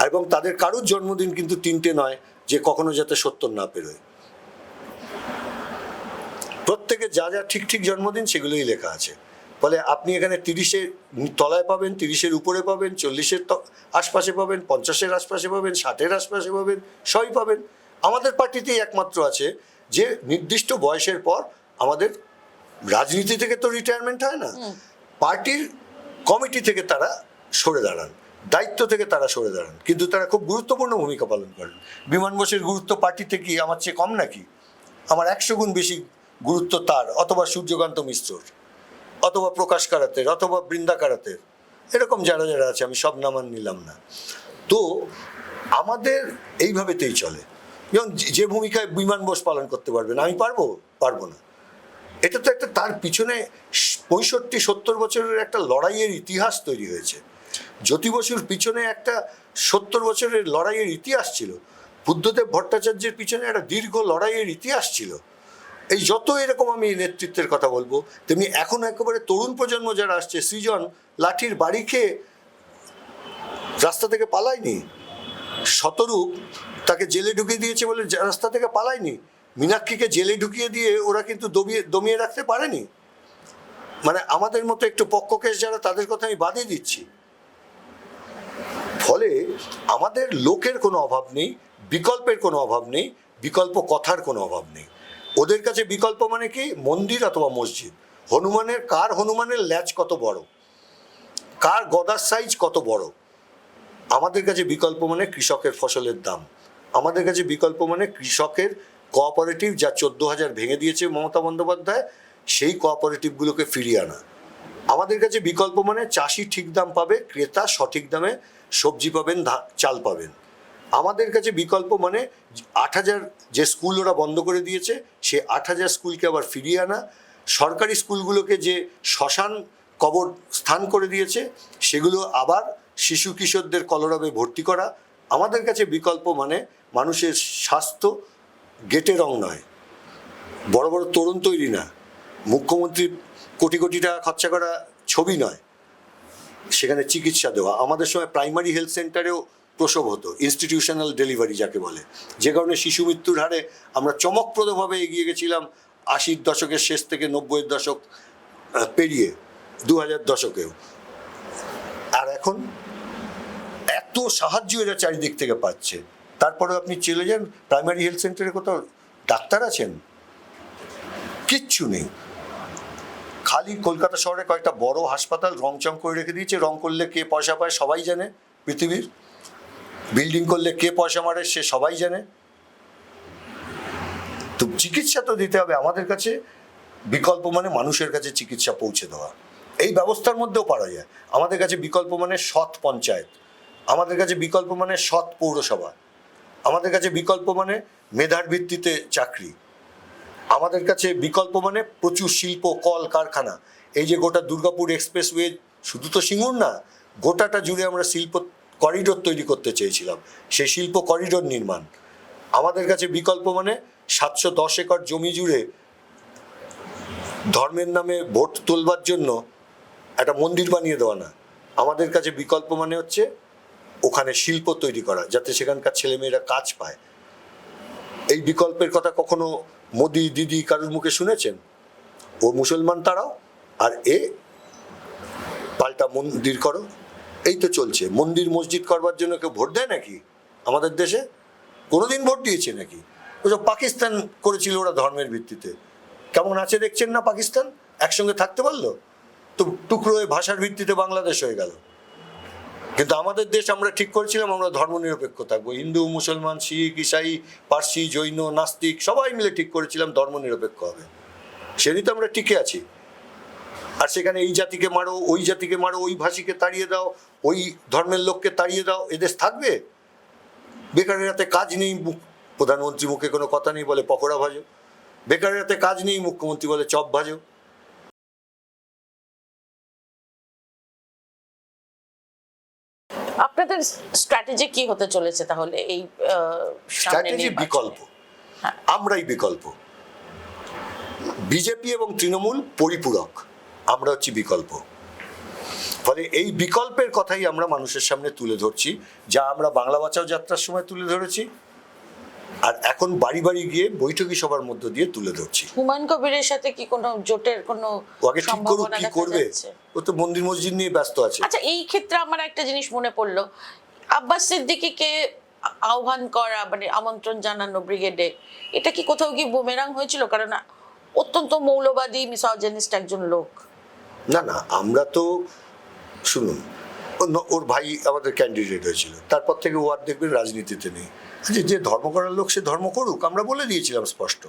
এবং তাদের কারোর জন্মদিন কিন্তু 3টে নয় যে কখনো যাতে 70 না পেরোয়। প্রত্যেকের যা যা ঠিক ঠিক জন্মদিন সেগুলোই লেখা আছে। ফলে আপনি এখানে 30-এর তলায় পাবেন, 30-এর উপরে পাবেন, 40-এর আশপাশে পাবেন, 50-এর আশপাশে পাবেন, 60-এর আশপাশে পাবেন, সবই পাবেন। আমাদের পার্টিতেই একমাত্র আছে যে নির্দিষ্ট বয়সের পর আমাদের রাজনীতি থেকে তো রিটায়ারমেন্ট হয় না, পার্টির কমিটি থেকে তারা সরে দাঁড়ান, দায়িত্ব থেকে তারা সরে দাঁড়ান, কিন্তু তারা খুব গুরুত্বপূর্ণ ভূমিকা পালন করেন। বিমান বোসের গুরুত্ব পার্টিতে কি আমার চেয়ে কম নাকি? আমার 100 গুণ বেশি গুরুত্ব তার, অথবা সূর্যকান্ত মিশ্রর, অথবা প্রকাশ কারাতের, অথবা বৃন্দা কারাতের, এরকম যারা যারা আছে, আমি সব নামান নিলাম না। তো আমাদের এইভাবেতেই চলে। যেমন যে ভূমিকায় বিমান বোস পালন করতে পারবেন, আমি পারবো না। এটা তো একটা তার পিছনে 65-70 বছরের একটা লড়াইয়ের ইতিহাস তৈরি হয়েছে। জ্যোতি বসুর পিছনে একটা 70 বছরের লড়াইয়ের ইতিহাস ছিল। বুদ্ধদেব ভট্টাচার্যের পিছনে একটা দীর্ঘ লড়াইয়ের ইতিহাস ছিল। এই যত এরকম আমি নেতৃত্বের কথা বলবো, তেমনি এখন একেবারে তরুণ প্রজন্ম যারা আসছে, সৃজন লাঠির বাড়ি খেয়ে রাস্তা থেকে পালায়নি, শতরূপ তাকে জেলে ঢুকিয়ে দিয়েছে বলে রাস্তা থেকে পালায়নি, মীনাক্ষীকে জেলে ঢুকিয়ে দিয়ে ওরা কিন্তু দমিয়ে রাখতে পারেনি। মানে আমাদের মতো একটু পক্ষকেশ যারা, তাদের কথা আমি বাদই দিচ্ছি। ফলে আমাদের লোকের কোনো অভাব নেই, বিকল্পের কোনো অভাব নেই, বিকল্প কথার কোনো অভাব নেই। ওদের কাছে বিকল্প মানে কি? মন্দির অথবা মসজিদ। কার হনুমানের ল্যাজ কত বড়, কার গদার সাইজ কত বড়। আমাদের কাছে বিকল্প মানে কৃষকের ফসলের দাম। আমাদের কাছে বিকল্প মানে কৃষকের কোঅপারেটিভ, যা 14,000 ভেঙে দিয়েছে মমতা বন্দ্যোপাধ্যায়, সেই কোঅপারেটিভগুলোকে ফিরিয়ে আনা। আমাদের কাছে বিকল্প মানে চাষি ঠিক দাম পাবে, ক্রেতা সঠিক দামে সবজি পাবেন, চাল পাবেন। আমাদের কাছে বিকল্প মানে 8,000 যে স্কুল ওরা বন্ধ করে দিয়েছে, সে 8,000 স্কুলকে আবার ফিরিয়ে আনা। সরকারি স্কুলগুলোকে যে শ্মশান কবর স্থান করে দিয়েছে, সেগুলো আবার শিশু কিশোরদের কলরবে ভর্তি করা। আমাদের কাছে বিকল্প মানে মানুষের স্বাস্থ্য, গেটে রং নয়, বড় বড় তরুণ তৈরি না, মুখ্যমন্ত্রী কোটি কোটি টাকা খরচা করা ছবি নয়, সেখানে চিকিৎসা দেওয়া। আমাদের সময় প্রাইমারি হেলথ সেন্টারেও প্রসব হতো, ইনস্টিটিউশনাল ডেলিভারি যাকে বলে, যে কারণে শিশু মৃত্যুর হারে আমরা চমকপ্রদভাবে এগিয়ে গেছিলাম 80-র দশকের শেষ থেকে 90-এর দশক পেরিয়ে 2000 দশকেও। আর এখন এত সাহায্য এরা চারিদিক থেকে পাচ্ছে, তারপরে আপনি চলে যান প্রাইমারি হেলথ সেন্টারে, কোথাও ডাক্তার আছেন? কিচ্ছু নেই। খালি কলকাতা শহরে কয়েকটা বড় হাসপাতাল রংচং করে রেখে দিয়েছে। রং করলে কে পয়সা পায় সবাই জানে পৃথিবীর, বিল্ডিং করলে কে পয়সা মারে সে সবাই জানে। তো চিকিৎসা তো দিতে হবে। আমাদের কাছে বিকল্প মানে মানুষের কাছে চিকিৎসা পৌঁছে দেওয়া, এই ব্যবস্থার মধ্যেও পারা যায়। আমাদের কাছে বিকল্প মানে সৎ পঞ্চায়েত, আমাদের কাছে বিকল্প মানে সৎ পৌরসভা, আমাদের কাছে বিকল্প মানে মেধার ভিত্তিতে চাকরি, আমাদের কাছে বিকল্প মানে প্রচুর শিল্প, কল কারখানা। এই যে গোটা দুর্গাপুর এক্সপ্রেসওয়ে, শুধু তো সিঙ্গুর না, গোটাটা জুড়ে আমরা শিল্প করিডোর তৈরি করতে চেয়েছিলাম, সেই শিল্প করিডোর নির্মাণ। আমাদের কাছে বিকল্প মানে 710 একর জমি জুড়ে ধর্মের নামে ভোট তোলবার জন্য একটা মন্দির বানিয়ে দেওয়া না। আমাদের কাছে বিকল্প মানে হচ্ছে ওখানে শিল্প তৈরি করা, যাতে সেখানকার ছেলেমেয়েরা কাজ পায়। এই বিকল্পের কথা কখনো মোদি দিদি কারুর মুখে শুনেছেন? ও মুসলমান তারাও, আর এ পাল্টা মন্দির করো, এই তো চলছে। মন্দির মসজিদ করবার জন্য কেউ ভোট দেয় নাকি আমাদের দেশে? কোনোদিন ভোট দিয়েছে নাকি? ওসব পাকিস্তান করেছিল ওরা ধর্মের ভিত্তিতে। কেমন আছে দেখছেন না পাকিস্তান? একসঙ্গে থাকতে পারলো তো? টুকরো হয়ে ভাষার ভিত্তিতে বাংলাদেশ হয়ে গেল। কিন্তু আমাদের দেশ আমরা ঠিক করেছিলাম আমরা ধর্মনিরপেক্ষ থাকবো, হিন্দু মুসলমান শিখ ইসাই পার্সি জৈন নাস্তিক সবাই মিলে ঠিক করেছিলাম ধর্মনিরপেক্ষ হবে। সেদিন তো আমরা টিকে আছি। আর সেখানে এই জাতিকে মারো, ওই জাতিকে মারো, ওই ভাষীকে তাড়িয়ে দাও, ওই ধর্মের লোককে তাড়িয়ে দাও, এদেশ থাকবে? বেকারের হাতে কাজ নেই, প্রধানমন্ত্রী মুখে কোনো কথা নেই, বলে পকোড়া ভাজো। বেকারের হাতে কাজ নেই, মুখ্যমন্ত্রী বলে চপ ভাজো। আপনাদের স্ট্র্যাটেজি কি হতে চলেছে তাহলে এই স্ট্র্যাটেজি? বিকল্প, আমরাই বিকল্প। বিজেপি এবং তৃণমূল পরিপূরক, আমরা হচ্ছি বিকল্প। ফলে এই বিকল্পের কথাই আমরা মানুষের সামনে তুলে ধরছি, যা আমরা বাংলা বাঁচাও যাত্রার সময় তুলে ধরেছি, আর এখন বাড়ি বাড়ি গিয়ে বৈঠকি সভার মধ্য দিয়ে তুলে ধরছি। হুমায়ুন কবিরের সাথে কি কোনো জোটের কোনো আগে ঠিক করুক কি করবে, ও তো মন্দির মসজিদ নিয়ে ব্যস্ত আছে। আচ্ছা, এই ক্ষেত্রে আমার একটা জিনিস মনে পড়লো, আব্বাস সিদ্দিকীকে আহ্বান করা, মানে আমন্ত্রণ জানানো ব্রিগেডে, এটা কি কোথাও কি বুমেরাং হয়েছিল? কারণ অত্যন্ত মৌলবাদী মিসোজিনিস্ট একজন লোক। না না, আমরা তো শুনুন, ওর ভাই আমাদের ক্যান্ডিডেট হয়েছিল, তারপর থেকে ও আর দেখবেন রাজনীতিতে নেই। যে ধর্ম করার লোক সে ধর্ম করুক, আমরা বলে দিয়েছিলাম স্পষ্ট।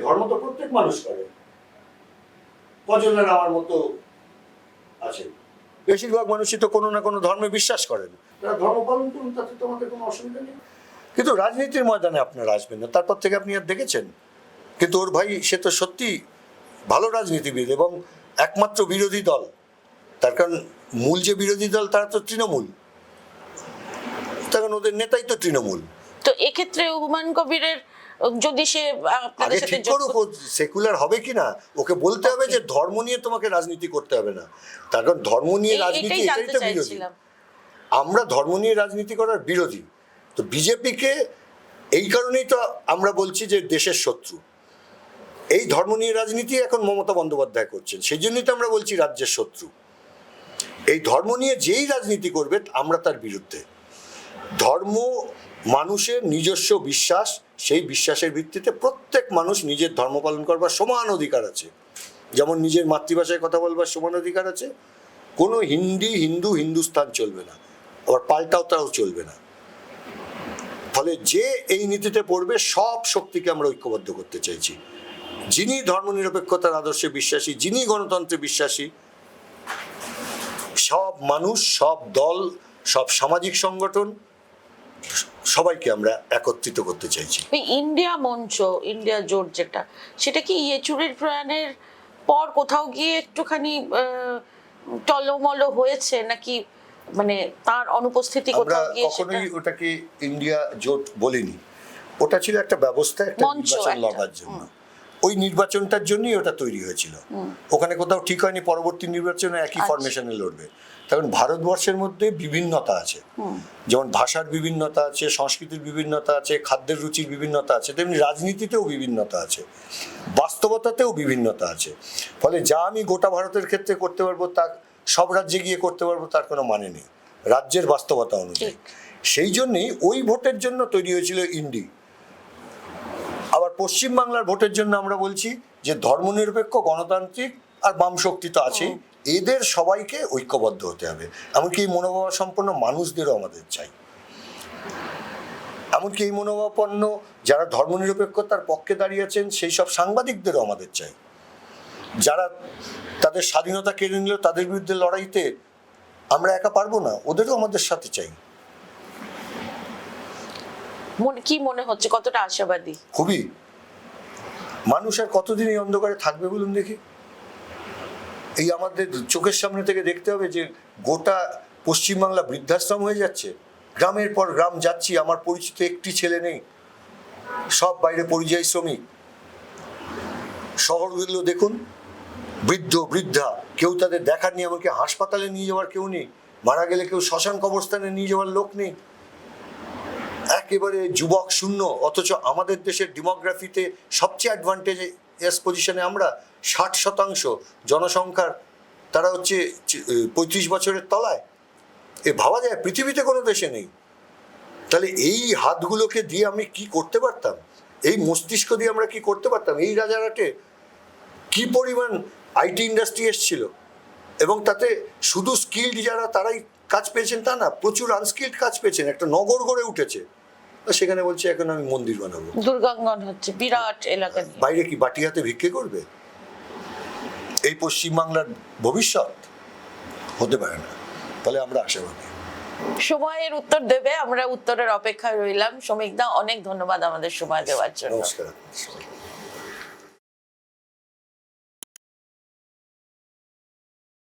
ধর্ম তো প্রত্যেক মানুষ করে, কজনের আমার মতো আছে, বেশিরভাগ মানুষই তো কোনো না কোনো ধর্মে বিশ্বাস করেন, তারা ধর্ম পালন করুন, তাতে তোমাদের কোনো অসুবিধা নেই। কিন্তু রাজনীতির ময়দানে আপনারা আসবেন না, তারপর থেকে আপনি আর দেখেছেন। কিন্তু ওর ভাই সে তো সত্যি ভালো রাজনীতিবিদ এবং একমাত্র বিরোধী দল, তার কারণ মূল যে বিরোধী দল তারা তো তৃণমূল, তার কারণ ওদের নেতাই তো তৃণমূল। তো এক্ষেত্রে হুমায়ুন কবিরের যদি সে আপনাদের সাথে ঠিক করুক, সেকুলার হবে কিনা ওকে বলতে হবে যে ধর্ম নিয়ে তোমাকে রাজনীতি করতে হবে না, তার কারণ ধর্ম নিয়ে রাজনীতি এটাই তো বিরোধী। আমরা ধর্ম নিয়ে রাজনীতি করার বিরোধী। তো বিজেপিকে এই কারণেই তো আমরা বলছি যে দেশের শত্রু, এই ধর্ম নিয়ে রাজনীতি এখন মমতা বন্দ্যোপাধ্যায় করছেন, সেই জন্যই তো আমরা বলছি রাজ্যের শত্রু। এই ধর্ম নিয়ে যেই রাজনীতি করবে আমরা তার বিরুদ্ধে। ধর্ম মানুষের নিজস্ব বিশ্বাস, সেই বিশ্বাসের ভিত্তিতে প্রত্যেক মানুষ নিজের ধর্ম পালন করবার সমান অধিকার আছে। যেমন নিজের মাতৃভাষায় কথা বলবার সমান অধিকার আছে, কোনো হিন্দুস্তান চলবে না, আবার পাল্টাও তাও চলবে না। ফলে যে এই নীতিতে পড়বে সব শক্তিকে আমরা ঐক্যবদ্ধ করতে চাইছি। যিনি ধর্মনিরপেক্ষতার আদর্শে বিশ্বাসী, যিনি গণতন্ত্রে বিশ্বাসী, সব মানুষ, সব দল, সব সামাজিক সংগঠন, সবাইকে আমরা একত্রিত করতে চাইছি। ইন্ডিয়া মঞ্চ, ইন্ডিয়া জোট যেটা, সেটা কি ইয়েচুরির প্রয়াণের পর কোথাও গিয়ে একটুখানি টলমল হয়েছে নাকি, মানে তার অনুপস্থিতি কোথাও গিয়ে? কখনোই ওটাকে ইন্ডিয়া জোট বলিনি, ওটা ছিল একটা ব্যবস্থা, একটা নির্বাচন লড়ার জন্য। ওই নির্বাচনটার জন্যই ওটা তৈরি হয়েছিল। ওখানে কোথাও ঠিক হয়নি পরবর্তী নির্বাচনে একই ফরমেশনে লড়বে। কারণ ভারতবর্ষের মধ্যে বিভিন্নতা আছে, যেমন ভাষার বিভিন্নতা আছে, সংস্কৃতির বিভিন্নতা আছে, খাদ্যের রুচির বিভিন্নতা আছে, তেমনি রাজনীতিতেও বিভিন্নতা আছে, বাস্তবতাতেও বিভিন্নতা আছে। ফলে যা আমি গোটা ভারতের ক্ষেত্রে করতে পারবো তা সব রাজ্যে গিয়ে করতে পারবো তার কোনো মানে নেই, রাজ্যের বাস্তবতা অনুযায়ী। সেই জন্যই ওই ভোটের জন্য তৈরি হয়েছিল ইন্ডি। আবার পশ্চিমবাংলার ভোটের জন্য আমরা বলছি যে ধর্মনিরপেক্ষ, গণতান্ত্রিক আর বাম শক্তি তো আছে, এদের সবাইকে ঐক্যবদ্ধ হতে হবে। এমনকি এই মনোভাব সম্পন্ন মানুষদেরও আমাদের চাই, এমনকি এই মনোভাবাপন্ন যারা ধর্মনিরপেক্ষতার পক্ষে দাঁড়িয়েছেন সেই সব সাংবাদিকদেরও আমাদের চাই, যারা তাদের স্বাধীনতা কেড়ে নিল তাদের বিরুদ্ধে লড়াইতে আমরা একা পারবো না, ওদেরও আমাদের সাথে চাই। কি মনে হচ্ছে, কতটা আশাবাদী? খুবই। মানুষ আর কতদিন এই অন্ধকারে থাকবে বলুন দেখি? এই আমাদের চোখের সামনে থেকে দেখতে হবে যে গোটা পশ্চিমবাংলা বৃদ্ধাশ্রম হয়ে যাচ্ছে। গ্রামের পর গ্রাম যাচ্ছি, আমার পরিচিত একটি ছেলে নেই, সব বাইরে পরিযায়ী শ্রমিক। শহরগুলো দেখুন, বৃদ্ধ বৃদ্ধা, কেউ তাদের দেখার নেই, এমনকি হাসপাতালে নিয়ে যাওয়ার কেউ নেই, মারা গেলে কেউ শ্মশান কবরস্থানে নিয়ে যাওয়ার লোক নেই, একেবারে যুবক শূন্য। অথচ আমাদের দেশের ডেমোগ্রাফিতে সবচেয়ে অ্যাডভান্টেজ পজিশনে আমরা, 60% জনসংখ্যার তারা হচ্ছে 35 বছরের তলায়। এ ভাবা যায় পৃথিবীতে কোনো দেশে নেই। তাহলে এই হাতগুলোকে দিয়ে আমি কি করতে পারতাম, এই মস্তিষ্ক দিয়ে আমরা কি করতে পারতাম? এই রাজারহাটে কি পরিমাণ আইটি ইন্ডাস্ট্রি এসেছিল, এবং তাতে শুধু স্কিল্ড যারা তারাই কাজ পেয়েছেন তা না, প্রচুর আনস্কিল্ড কাজ পেয়েছেন, একটা নগর গড়ে উঠেছে। সেখানে বলছে এখন আমি মন্দির বানাবো, দুর্গাঙ্গন হচ্ছে বিরাট এলাকা, বাইরে কি বাটি হাতে ভিক্ষে করবে? এই পশ্চিমবাংলার ভবিষ্যৎ হতে পারে না। তাহলে আমরা আশাবাদী। সময়ের উত্তর দেবে, আমরা উত্তরের অপেক্ষায় রইলাম। শ্রমিকদা, অনেক ধন্যবাদ আমাদের সময় দেওয়ার জন্য। নমস্কার।